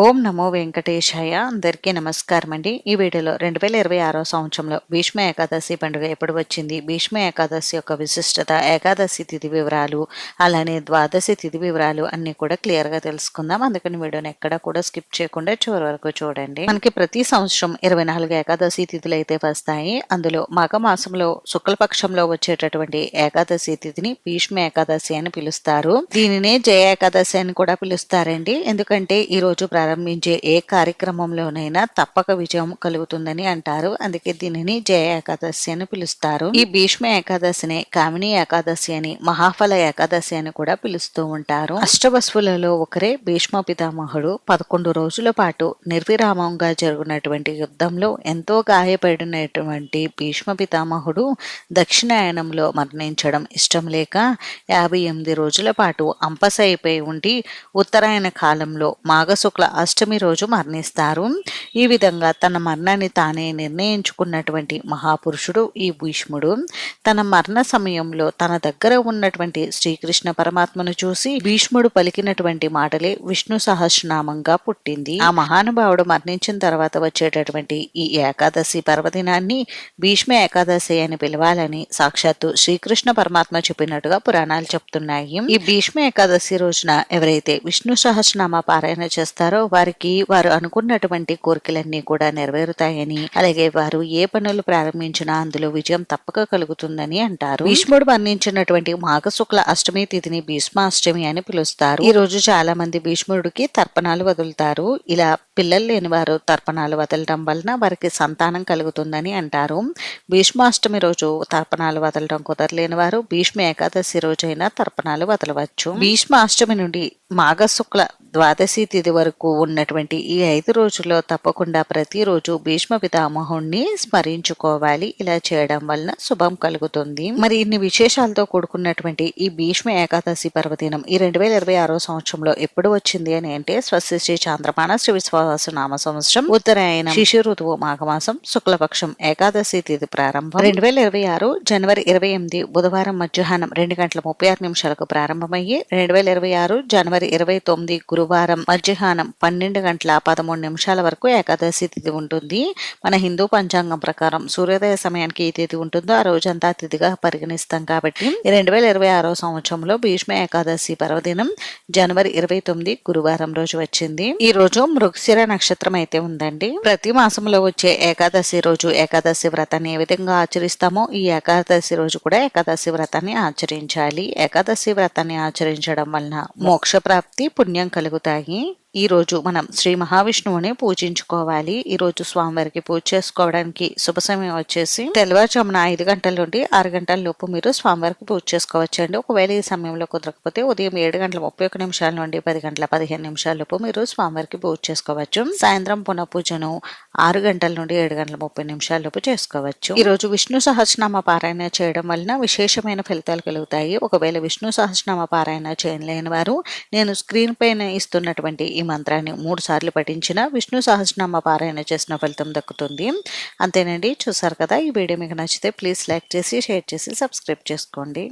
ఓం నమో వెంకటేశాయ. అందరికీ నమస్కారం అండి. ఈ వీడియోలో 2026 సంవత్సరంలో భీష్మ ఏకాదశి పండుగ ఎప్పుడు వచ్చింది, భీష్మ ఏకాదశి యొక్క విశిష్టత, ఏకాదశి తిథి వివరాలు, అలానే ద్వాదశి తిథి వివరాలు అన్ని కూడా క్లియర్గా తెలుసుకుందాం. అందుకని వీడియోని ఎక్కడ కూడా స్కిప్ చేయకుండా చివరి వరకు చూడండి. మనకి ప్రతి సంవత్సరం 24 ఏకాదశి తిథులు అయితే వస్తాయి. అందులో మాఘమాసంలో శుక్లపక్షంలో వచ్చేటటువంటి ఏకాదశి తిథిని భీష్మ ఏకాదశి అని పిలుస్తారు. దీనినే జయ ఏకాదశి అని కూడా పిలుస్తారండి. ఎందుకంటే ఈ రోజు ప్రారంభించే ఏ కార్యక్రమంలోనైనా తప్పక విజయం కలుగుతుందని అంటారు. అందుకే దీనిని జయ ఏకాదశి అని పిలుస్తారు. ఈ భీష్మ ఏకాదశిని కామిని ఏకాదశి అని, మహాఫల ఏకాదశి అని కూడా పిలుస్తూ ఉంటారు. అష్టవసువులలో ఒకరే భీష్మ పితామహుడు. 11 రోజుల పాటు నిర్విరామంగా జరిగినటువంటి యుద్ధంలో ఎంతో గాయపడినటువంటి భీష్మ పితామహుడు దక్షిణాయనంలో మరణించడం ఇష్టం లేక 58 రోజుల పాటు అంపసైపోయి ఉండి ఉత్తరాయణ కాలంలో మాఘశుక్ల అష్టమి రోజు మరణిస్తారు. ఈ విధంగా తన మరణాన్ని తానే నిర్ణయించుకున్నటువంటి మహాపురుషుడు ఈ భీష్ముడు. తన మరణ సమయంలో తన దగ్గర ఉన్నటువంటి శ్రీకృష్ణ పరమాత్మను చూసి భీష్ముడు పలికినటువంటి మాటలే విష్ణు సహస్రనామంగా పుట్టింది. ఆ మహానుభావుడు మరణించిన తర్వాత వచ్చేటటువంటి ఈ ఏకాదశి పర్వదినాన్ని భీష్మ ఏకాదశి అని పిలవాలని సాక్షాత్తు శ్రీకృష్ణ పరమాత్మ చెప్పినట్టుగా పురాణాలు చెప్తున్నాయి. ఈ భీష్మ ఏకాదశి రోజున ఎవరైతే విష్ణు సహస్రనామ పారాయణ చేస్తారో వారు అనుకున్నటువంటి కోరికలన్నీ కూడా నెరవేరుతాయని, అలాగే వారు ఏ పనులు ప్రారంభించినా అందులో విజయం తప్పక కలుగుతుందని అంటారు. భీష్ముడు మరణించినటువంటి మాఘశుక్ల అష్టమి తిథిని భీష్మాష్టమి అని పిలుస్తారు. ఈ రోజు చాలా మంది భీష్ముడికి తర్పణాలు వదులుతారు. ఇలా పిల్లలు లేని వారు తర్పణాలు వదలడం వలన వారికి సంతానం కలుగుతుందని అంటారు. భీష్మాష్టమి రోజు తర్పణాలు వదలడం కుదరలేని వారు భీష్మ ఏకాదశి రోజైనా తర్పణాలు వదలవచ్చు. భీష్మాష్టమి నుండి మాఘశుక్ల ద్వాదశి తిథి వరకు ఉన్నటువంటి ఈ 5 రోజుల్లో తప్పకుండా ప్రతిరోజు భీష్మ పితామహుణ్ణి స్మరించుకోవాలి. ఇలా చేయడం వలన శుభం కలుగుతుంది. మరి ఇన్ని విశేషాలతో కూడుకున్నటువంటి ఈ భీష్మ ఏకాదశి పర్వదినం ఈ 2026 సంవత్సరంలో ఎప్పుడు వచ్చింది అని అంటే స్వస్తి శ్రీ చాంద్రమాన శ్రీ విశ్వాస నామ సంవత్సరం ఉత్తరాయణ శిశు ఋతువు మాఘమాసం శుక్లపక్షం ఏకాదశి తిథి ప్రారంభం 2026 జనవరి 28 బుధవారం మధ్యాహ్నం 2:36 ప్రారంభమయ్యి 2026 జనవరి 29 గురువారం మధ్యాహ్నం 12:13 వరకు ఏకాదశి తిథి ఉంటుంది. మన హిందూ పంచాంగం ప్రకారం సూర్యోదయ సమయానికి ఏ తిథి ఉంటుందో ఆ రోజంతా తిథిగా పరిగణిస్తాం. కాబట్టి 2026 సంవత్సరంలో భీష్మ ఏకాదశి పర్వదినం జనవరి 29 గురువారం రోజు వచ్చింది. ఈ రోజు మృగశిర నక్షత్రం అయితే ఉందండి. ప్రతి మాసంలో వచ్చే ఏకాదశి రోజు ఏకాదశి వ్రతాన్ని ఏ విధంగా ఆచరిస్తామో ఈ ఏకాదశి రోజు కూడా ఏకాదశి వ్రతాన్ని ఆచరించాలి. ఏకాదశి వ్రతాన్ని ఆచరించడం వలన మోక్ష ప్రాప్తి, పుణ్యం కలుగుతాయి. ఈ రోజు మనం శ్రీ మహావిష్ణువుని పూజించుకోవాలి. ఈ రోజు స్వామివారికి పూజ చేసుకోవడానికి శుభ సమయం వచ్చేసి తెల్లవారుజామున 5 గంటల నుండి 6 గంటల లోపు మీరు స్వామివారికి పూజ చేసుకోవచ్చండి. ఒకవేళ ఈ సమయంలో కుదరకపోతే ఉదయం 7:31 నుండి 10:15 లోపు మీరు స్వామివారికి పూజ చేసుకోవచ్చు. సాయంత్రం పునః పూజను 6 గంటల నుండి 7:30 లోపు చేసుకోవచ్చు. ఈ రోజు విష్ణు సహస్రనామ పారాయణ చేయడం వలన విశేషమైన ఫలితాలు కలుగుతాయి. ఒకవేళ విష్ణు సహస్రనామ పారాయణ చేయలేని వారు నేను స్క్రీన్ పైన ఇస్తున్నటువంటి ఈ మంత్రాన్ని 3 సార్లు పఠించిన విష్ణు సహస్రనామ పారాయణ చేసిన ఫలితం దక్కుతుంది. అంతేనండి. చూసారు కదా. ఈ వీడియో మీకు నచ్చితే ప్లీజ్ లైక్ చేసి, షేర్ చేసి, సబ్స్క్రైబ్ చేసుకోండి.